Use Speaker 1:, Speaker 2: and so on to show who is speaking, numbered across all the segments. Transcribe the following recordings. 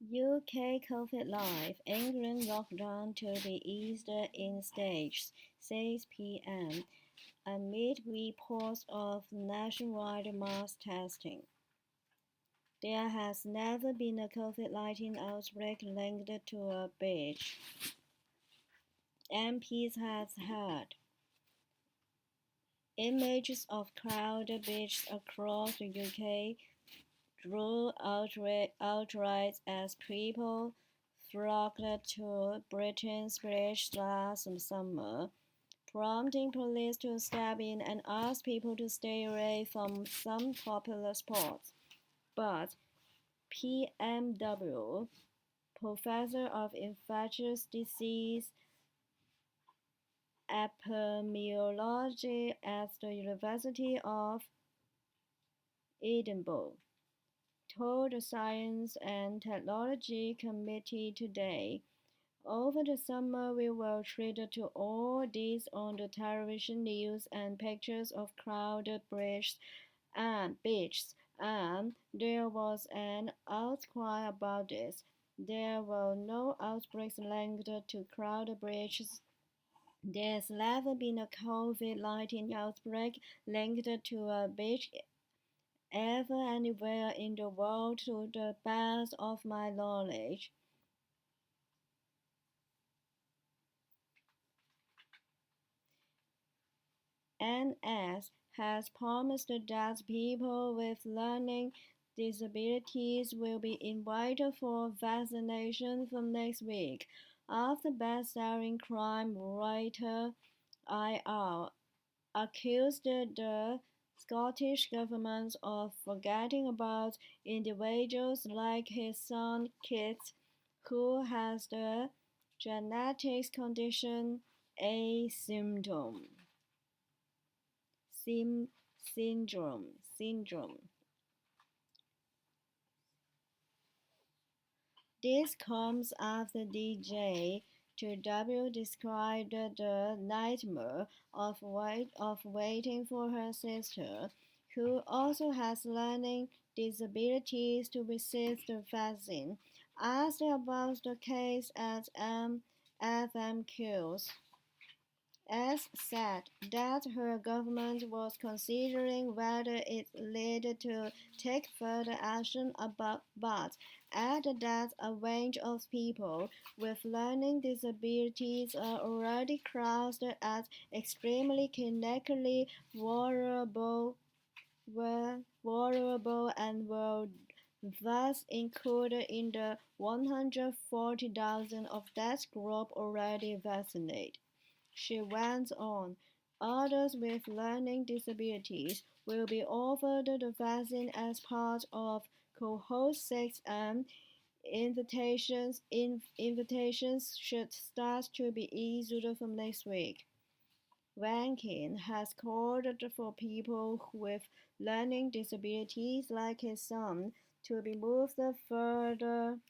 Speaker 1: UK COVID live, England lockdown to be eased in stages, 6 p.m. amid reports of nationwide mass testing. There has never been a COVID-19 outbreak linked to a beach. MPs have heard images of crowded beaches across the UK drew outright as people flocked to Britain's beaches last summer, prompting police to step in and ask people to stay away from some popular spots. But PMW, professor of infectious disease epidemiology at the University of Edinburgh, told the Science and Technology Committee today, over the summer we were treated to all this on the television news and pictures of crowded beaches, and there was an outcry about this. There were no outbreaks linked to crowded beaches. There's never been a COVID-19 outbreak linked to a beach ever anywhere in the world to the best of my knowledge. NS has promised that people with learning disabilities will be invited for vaccination from next week, after best-selling crime writer IR accused the Scottish government of forgetting about individuals like his son Kit, who has the genetic condition A syndrome. This comes after DJ2W described the nightmare of waiting for her sister, who also has learning disabilities, to receive the vaccine. Asked about the case at FMQs, S said that her government was considering whether it needed to take further action but added that a range of people with learning disabilities are already classed as extremely clinically vulnerable and were thus included in the 140,000 of that group already vaccinated. She went on, others with learning disabilities will be offered the vaccine as part of Cohort 6 and invitations should start to be issued from next week. Rankin has called for people with learning disabilities like his son to be moved further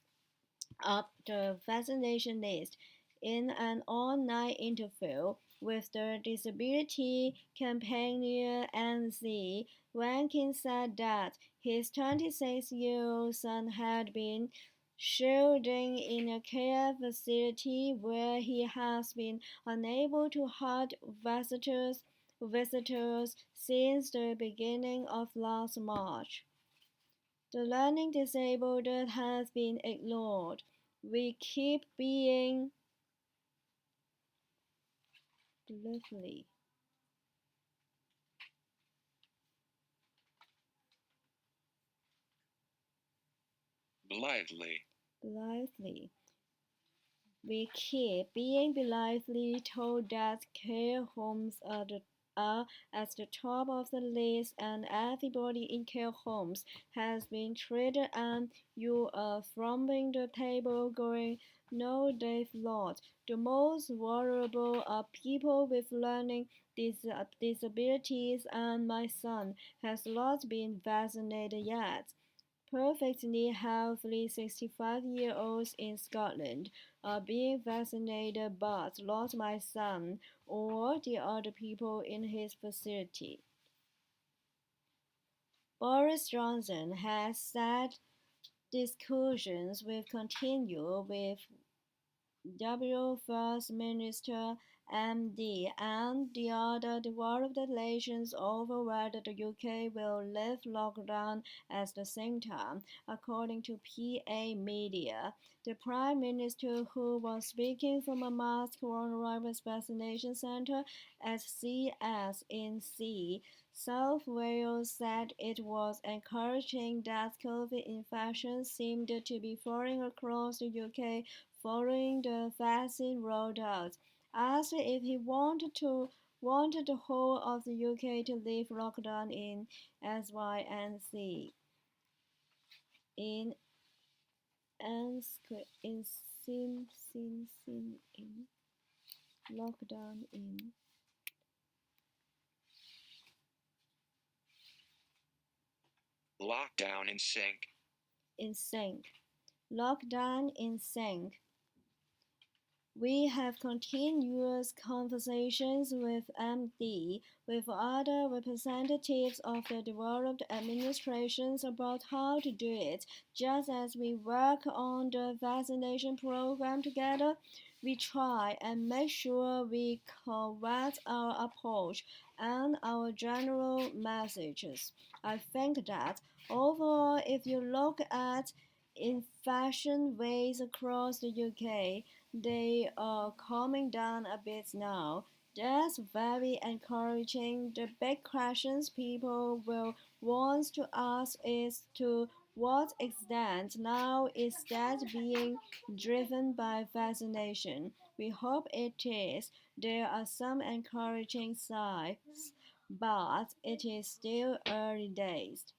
Speaker 1: up the vaccination list. In an all-night interview with the Disability Campaigner NZ, Rankin said that his 26-year-old son had been shielding in a care facility where he has been unable to hug visitors since the beginning of last March. The learning disabled has been ignored. We keep being blithely. Blithely. We keep being blithely told that care homes are at the top of the list and everybody in care homes has been treated and you are from the table going, no, they've not. The most vulnerable are people with learning disabilities and my son has not been vaccinated yet. Perfectly healthy 65-year-olds in Scotland are being vaccinated but not my son or the other people in his facility. Boris Johnson has said Discussions will continue with W First Minister MD and the other developed nations over whether the UK will lift lockdown at the same time, according to PA Media. The Prime Minister, who was speaking from a mass coronavirus vaccination centre at CSNC, South Wales, said it was encouraging that COVID infections seemed to be falling across the UK following the vaccine rollout. Asked if he wanted the whole of the UK to lift lockdown in SYNC in in in lockdown in sync lockdown in sync. We have continuous conversations with MD, with other representatives of the developed administrations about how to do it. Just as we work on the vaccination program together, we try and make sure we correct our approach and our general messages. I think that overall, if you look at infection rates across the UK, they are calming down a bit now. That's very encouraging. The big questions people will want to ask is to what extent now is that being driven by vaccination? We hope it is. There are some encouraging signs, but it is still early days.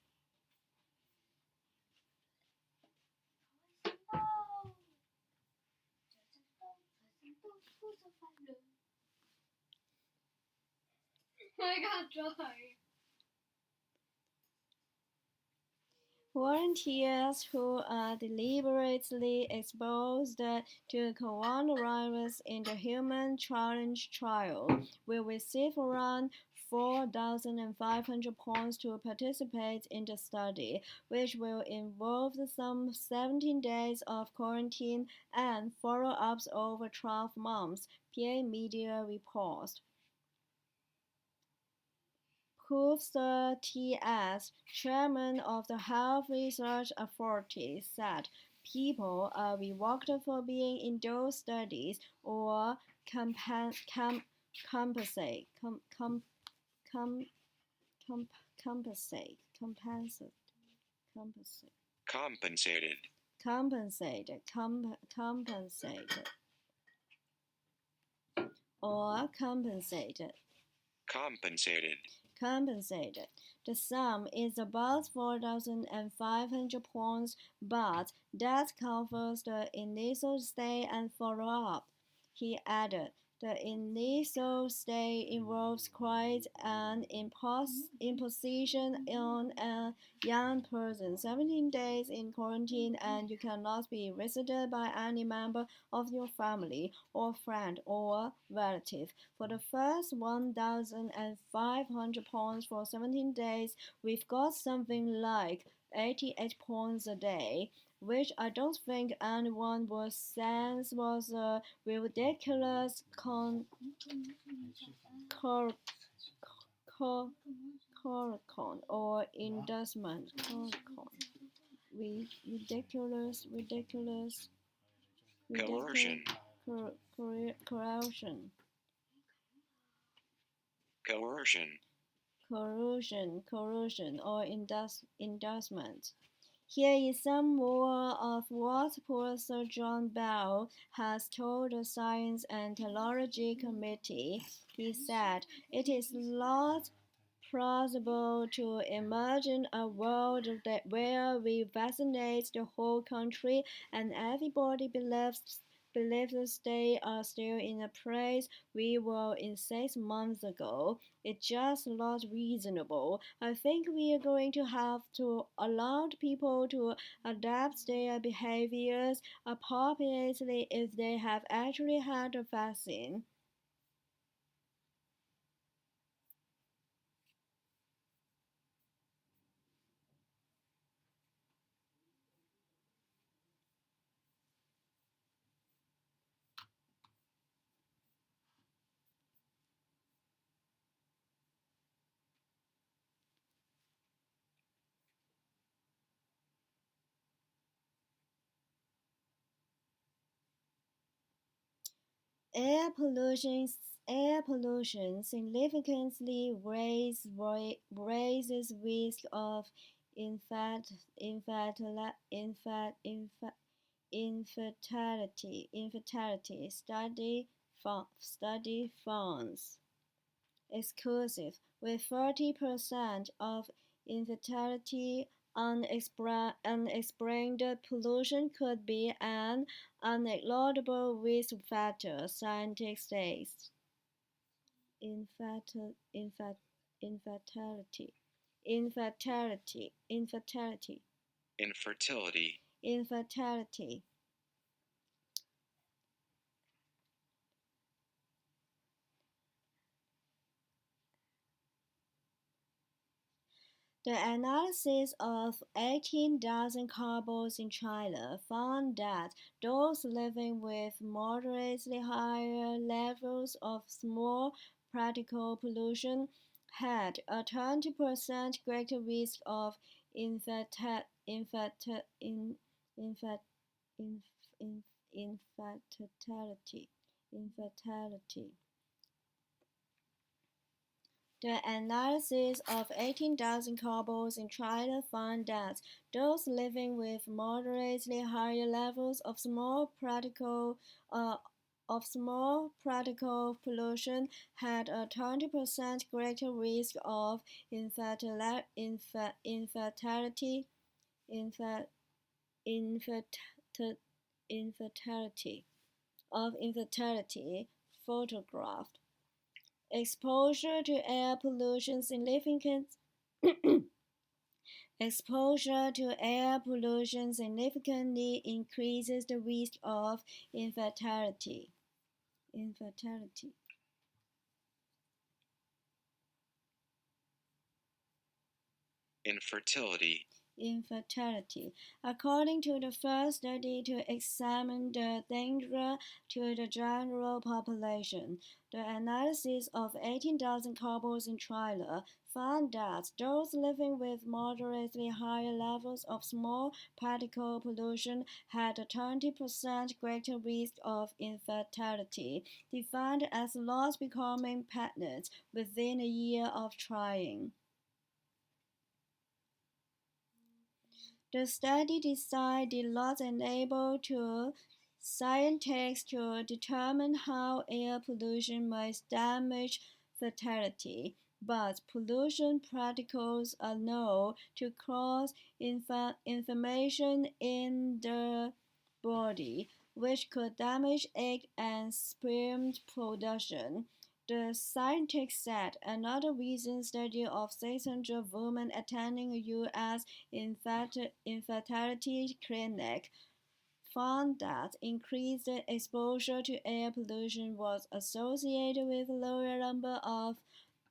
Speaker 1: Volunteers who are deliberately exposed to coronavirus in the human challenge trial will receive around £4,500 to participate in the study, which will involve some 17 days of quarantine and follow-ups over 12 months, PA Media reports. Professor T.S., chairman of the Health Research Authority, said people are rewarded for being in those studies or compensate, compensate, compensate, compensate, compensated, compensated, or compensated. Compensated. The sum is about £4,500, but that covers the initial stay and follow-up. He added, the initial stay involves quite an imposition on a young person, 17 days in quarantine, and you cannot be visited by any member of your family or friend or relative. For the first £1,500 for 17 days, we've got something like £88 a day, which I don't think anyone would sense was a ridiculous or endorsement. Ridiculous, coercion. Coercion or endorsement. Here is some more of what Professor John Bell has told the Science and Technology Committee. He said, it is not plausible to imagine a world where we vaccinate the whole country and everybody believes they are still in a place we were in 6 months ago. It's just not reasonable. I think we are going to have to allow people to adapt their behaviors appropriately if they have actually had a vaccine. Air pollution significantly raises risk of infertility. Study funds exclusive, with 40% of infertility unexplained pollution could be an unacknowledgeable risk factor, scientists say. Infertility. Infertility. Infertility. Infertility. The analysis of 18,000 couples in China found that those living with moderately higher levels of small particle pollution had a 20% greater risk of infertility. The analysis of 18,000 couples in China found that those living with moderately higher levels of small particle pollution had a 20% greater risk of infertility. Photographed. Exposure to air pollution significantly increases the risk of infertility. According to the first study to examine the danger to the general population, the analysis of 18,000 couples in China found that those living with moderately higher levels of small particle pollution had a 20% greater risk of infertility, defined as not becoming pregnant within a year of trying. The study design did not enable scientists to determine how air pollution might damage fertility, but pollution particles are known to cause inflammation in the body, which could damage egg and sperm production. The scientists said another recent study of 600 women attending a U.S. infertility clinic found that increased exposure to air pollution was associated with a lower number of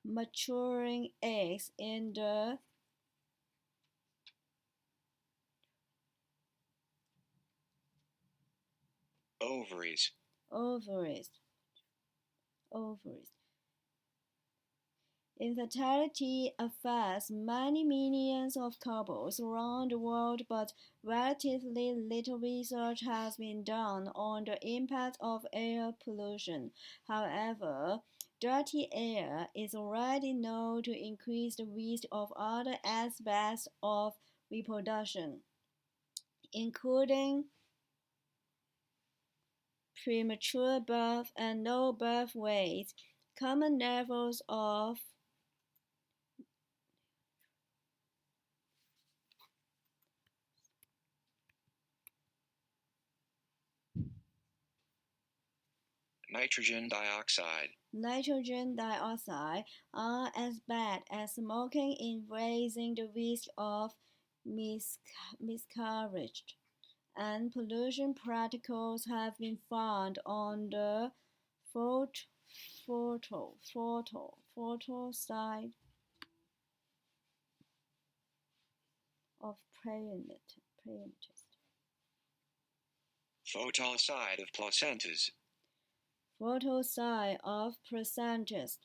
Speaker 1: maturing eggs in the ovaries. Infertility affects many millions of couples around the world, but relatively little research has been done on the impact of air pollution. However, dirty air is already known to increase the risk of other aspects of reproduction, including premature birth and low birth weight, common levels of nitrogen dioxide are as bad as smoking in raising the risk of miscarriage, and pollution particles have been found on the photo side of placentas. Photo side of placentas.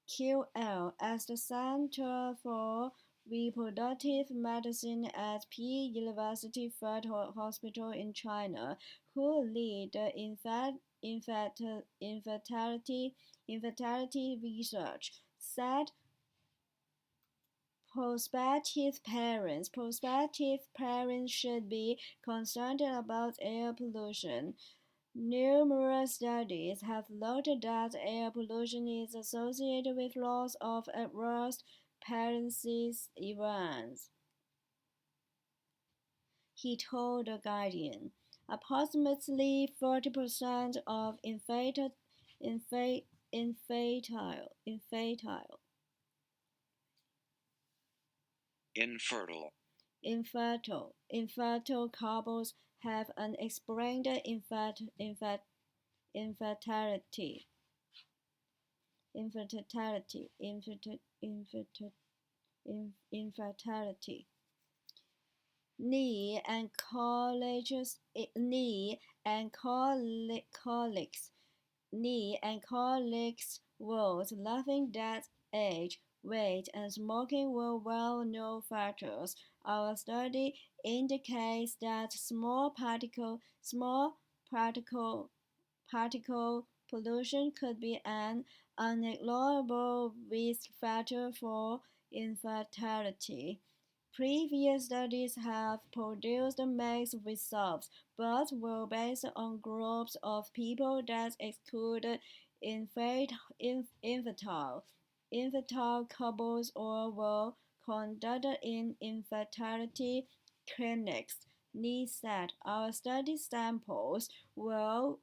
Speaker 1: QL as the Center for Reproductive Medicine at P University Fred Hospital in China, who lead the infertility research, said prospective parents should be concerned about air pollution. Numerous studies have noted that air pollution is associated with loss of adverse pregnancy events. He told The Guardian. Approximately 40% of infertile couples have unexplained infertility. Lee and colleagues wrote, laughing that age, weight, and smoking were well-known factors. Our study indicates that small particle pollution could be an unignorable risk factor for infertility. Previous studies have produced mixed results, but were based on groups of people that excluded infertile couples or were conducted in infertility clinics. Lee said, our study samples were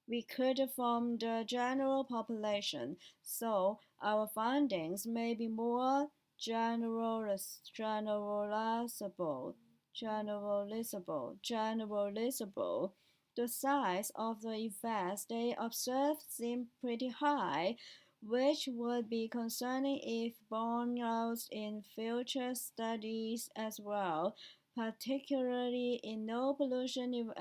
Speaker 1: recruited from the general population, so our findings may be more generalizable. The size of the effects they observed seemed pretty high, which would be concerning if borne out in future studies as well, particularly in no pollution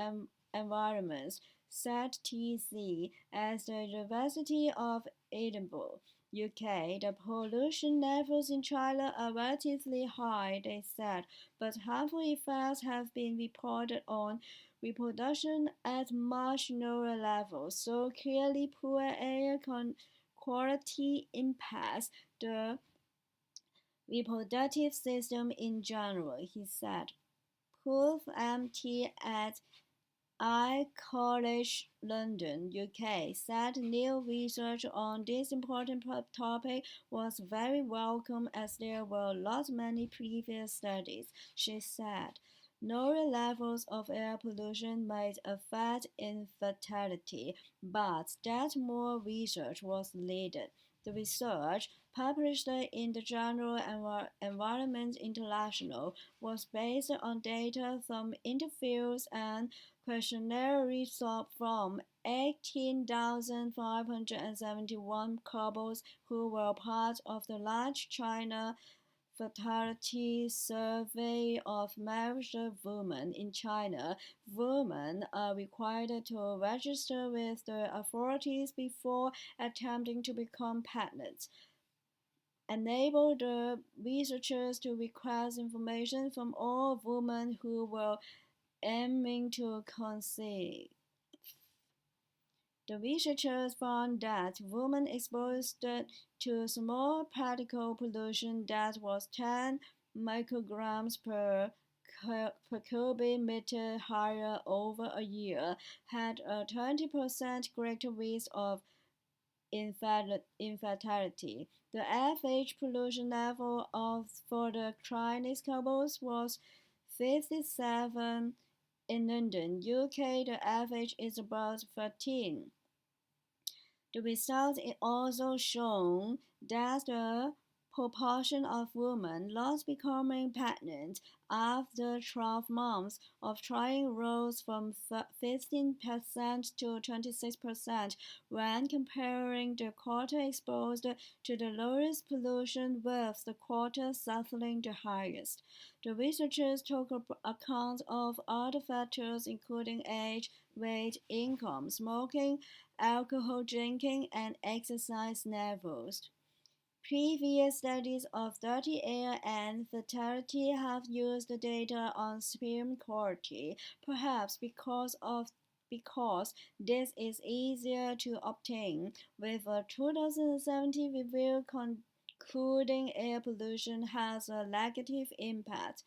Speaker 1: environments, said TC at the University of Edinburgh, UK. The pollution levels in China are relatively high, they said, but harmful effects have been reported on reproduction at much lower levels, so clearly poor air quality impacts the reproductive system in general, he said. Proof MT at College London, UK, said new research on this important topic was very welcome as there were not many previous studies. She said, lower levels of air pollution might affect infertility, but that more research was needed. The research, published in the journal Environment International, was based on data from interviews and questionnaires from 18,571 couples who were part of the large China fertility survey of married women in China. Women are required to register with the authorities before attempting to become pregnant. Enable the researchers to request information from all women who were aiming to conceive. The researchers found that women exposed to small particle pollution that was 10 micrograms per cubic meter higher over a year had a 20% greater risk of infertility. The average pollution level for the Chinese couples was 57. In London, UK, the average is about 13. The results also shown that the proportion of women not becoming pregnant after 12 months of trying rose from 15% to 26% when comparing the quarter exposed to the lowest pollution with the quarter suffering the highest. The researchers took account of other factors including age, weight, income, smoking, alcohol drinking, and exercise levels. Previous studies of dirty air and fatality have used the data on sperm quality, perhaps because this is easier to obtain. With a 2017 review concluding air pollution has a negative impact,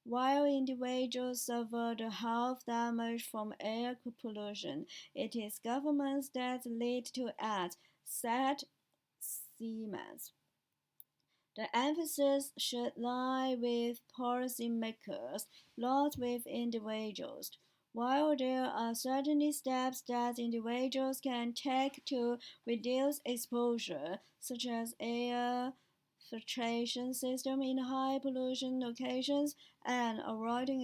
Speaker 1: while individuals suffer the health damage from air pollution, it is governments that lead to act, said Siemens. The emphasis should lie with policymakers, not with individuals. While there are certainly steps that individuals can take to reduce exposure, such as air filtration system in high pollution locations and avoiding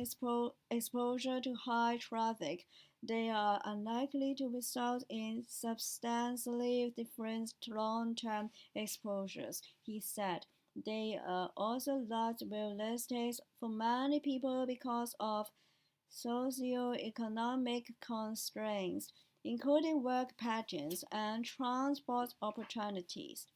Speaker 1: exposure to high traffic, they are unlikely to result in substantially different long-term exposures, he said. They are also not realistic for many people because of socioeconomic constraints, including work patterns and transport opportunities.